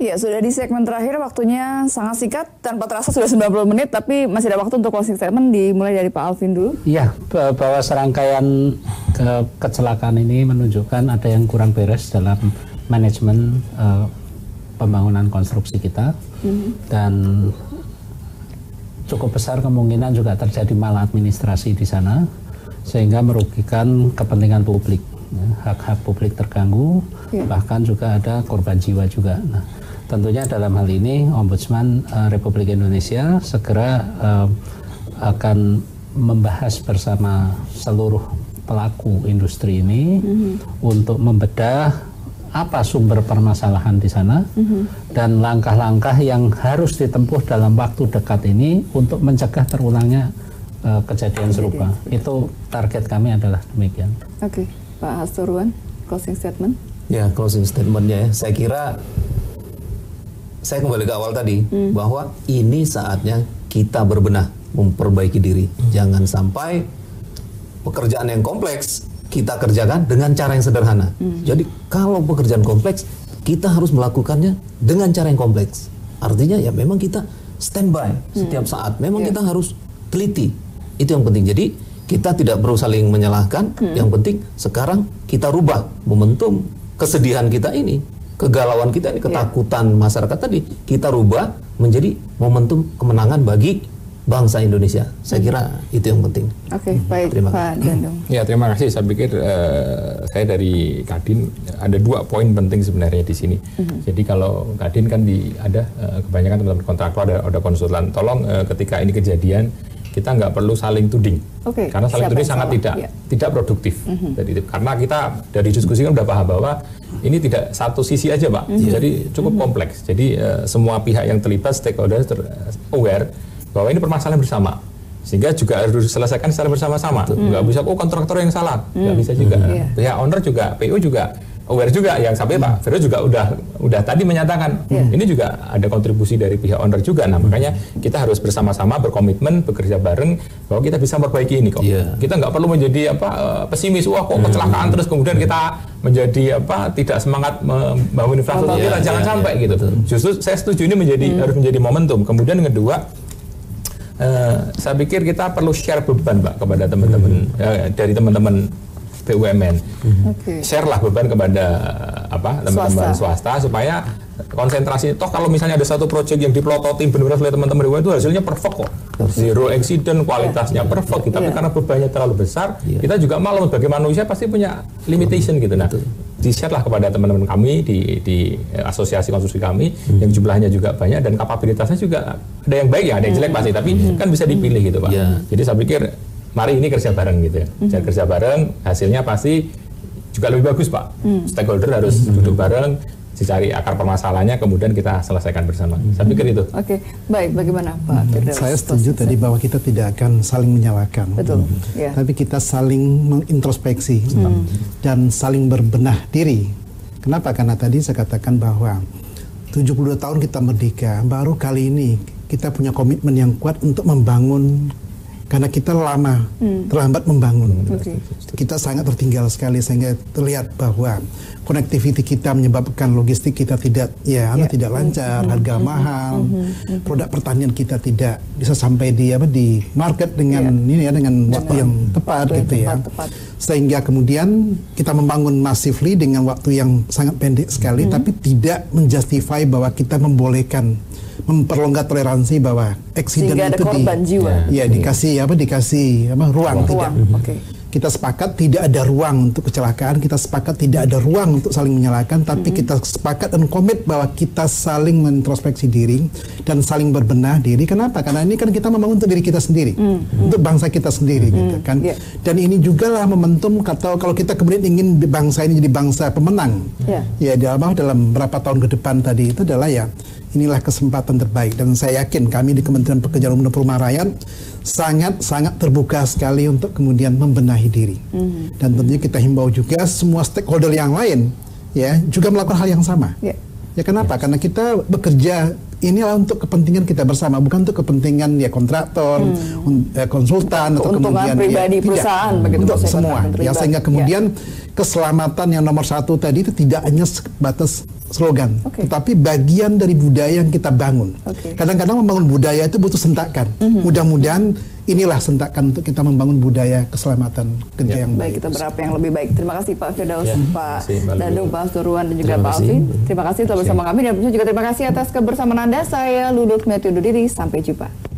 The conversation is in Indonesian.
Ya, sudah di segmen terakhir, waktunya sangat singkat, tanpa terasa sudah 90 menit, tapi masih ada waktu untuk closing statement, dimulai dari Pak Alvin dulu. Iya, bahwa serangkaian kecelakaan ini menunjukkan ada yang kurang beres dalam manajemen pembangunan konstruksi kita, dan cukup besar kemungkinan juga terjadi maladministrasi di sana, sehingga merugikan kepentingan publik. Hak-hak publik terganggu, bahkan juga ada korban jiwa juga. Nah, tentunya dalam hal ini Ombudsman Republik Indonesia segera akan membahas bersama seluruh pelaku industri ini untuk membedah apa sumber permasalahan di sana dan langkah-langkah yang harus ditempuh dalam waktu dekat ini untuk mencegah terulangnya kejadian serupa. Itu target kami adalah demikian. Oke, Pak Hasturuan, closing statement. Ya, closing statementnya, saya kira saya kembali ke awal tadi bahwa ini saatnya kita berbenah, memperbaiki diri. Jangan sampai pekerjaan yang kompleks kita kerjakan dengan cara yang sederhana. Jadi kalau pekerjaan kompleks kita harus melakukannya dengan cara yang kompleks. Artinya ya memang kita standby setiap saat. Memang kita harus teliti. Itu yang penting. Jadi kita tidak perlu saling menyalahkan. Yang penting sekarang kita rubah momentum kesedihan kita ini, kegalauan kita ini, ketakutan masyarakat tadi, kita rubah menjadi momentum kemenangan bagi bangsa Indonesia. Saya kira itu yang penting. Oke, baik Pak Dandung. Ya, terima kasih. Saya pikir saya dari Kadin ada 2 poin penting sebenarnya di sini. Jadi kalau Kadin kan ada kebanyakan teman-teman kontraktor, ada konsultan. Tolong ketika ini kejadian kita nggak perlu saling tuding, karena saling tuding sangat tidak produktif. Jadi, karena kita dari diskusi kan udah paham bahwa ini tidak satu sisi aja, Pak. Jadi cukup kompleks. Jadi semua pihak yang terlibat, stakeholder aware bahwa ini permasalahan bersama, sehingga juga harus diselesaikan secara bersama-sama. Nggak bisa kontraktor yang salah, nggak bisa juga. Pihak owner juga, PU juga aware juga, yang sampai Pak Vero juga udah tadi menyatakan ini juga ada kontribusi dari pihak owner juga. Nah, makanya kita harus bersama-sama berkomitmen, bekerja bareng bahwa kita bisa memperbaiki ini kok. Kita nggak perlu menjadi pesimis, wah kok kecelakaan terus kemudian kita menjadi tidak semangat membangun infrastruktur. Jangan sampai gitu. Justru saya setuju ini harus menjadi momentum. Kemudian yang kedua, saya pikir kita perlu share beban, Pak, kepada teman-teman dari teman-teman BUMN. Share lah beban kepada teman-teman swasta supaya konsentrasi. Toh kalau misalnya ada satu proyek yang diplototin benar-benar oleh teman-teman BUMN itu hasilnya perfect kok. Zero accident, kualitasnya perfect. Tapi karena bebannya terlalu besar, kita juga malu sebagai manusia pasti punya limitation gitu. Nah, di-share lah kepada teman-teman kami di asosiasi konstruksi kami yang jumlahnya juga banyak dan kapabilitasnya juga ada yang baik ya, ada yang jelek pasti, tapi kan bisa dipilih gitu, Pak. Jadi saya pikir mari ini kerja bareng gitu ya. Jangan kerja bareng, hasilnya pasti juga lebih bagus, Pak. Stakeholder harus duduk bareng, dicari akar permasalahannya, kemudian kita selesaikan bersama. Saya pikir itu. Oke, baik. Bagaimana Pak Firdaus? Saya setuju tadi bahwa kita tidak akan saling menyalahkan. Betul. Tapi kita saling mengintrospeksi dan saling berbenah diri. Kenapa? Karena tadi saya katakan bahwa 72 tahun kita merdeka, baru kali ini kita punya komitmen yang kuat untuk membangun. Karena kita lama terlambat membangun, kita sangat tertinggal sekali sehingga terlihat bahwa connectivity kita menyebabkan logistik kita tidak lancar, harga mahal, produk pertanian kita tidak bisa sampai di market dengan dengan waktu yang tepat gitu ya. Sehingga kemudian kita membangun massively dengan waktu yang sangat pendek sekali, tapi tidak menjustify bahwa kita membolehkan memperlonggar toleransi bahwa accident itu korban jiwa. Dikasih ruang tidak. Kita sepakat tidak ada ruang untuk kecelakaan, kita sepakat tidak ada ruang untuk saling menyalahkan, tapi kita sepakat dan komit bahwa kita saling mengintrospeksi diri dan saling berbenah diri. Kenapa? Karena ini kan kita membangun untuk diri kita sendiri, untuk bangsa kita sendiri, gitu kan. Dan ini juga lah momentum kalau kita kemudian ingin bangsa ini jadi bangsa pemenang, ya dalam berapa tahun ke depan tadi itu adalah ya inilah kesempatan terbaik. Dan saya yakin kami di Kementerian Pekerjaan Umum dan Perumahan Rakyat sangat terbuka sekali untuk kemudian membenahi diri. Dan tentunya kita himbau juga semua stakeholder yang lain ya juga melakukan hal yang sama. Ya kenapa? Karena kita bekerja inilah untuk kepentingan kita bersama, bukan untuk kepentingan ya kontraktor, konsultan atau kemudian pribadi perusahaan, begitu untuk semua. Ya sehingga kemudian keselamatan yang nomor satu tadi itu tidak hanya sebatas slogan, tetapi bagian dari budaya yang kita bangun. Kadang-kadang membangun budaya itu butuh sentakan. Mudah-mudahan inilah sentakan untuk kita membangun budaya keselamatan kerja yang baik. Kita berharap yang lebih baik. Terima kasih Pak Firdaus, Pak Dadung, Pak Suruan, dan juga Pak Alvin. Terima kasih telah bersama kami, dan juga terima kasih atas kebersamaan Anda. Saya Luluk Metu undur diri. Sampai jumpa.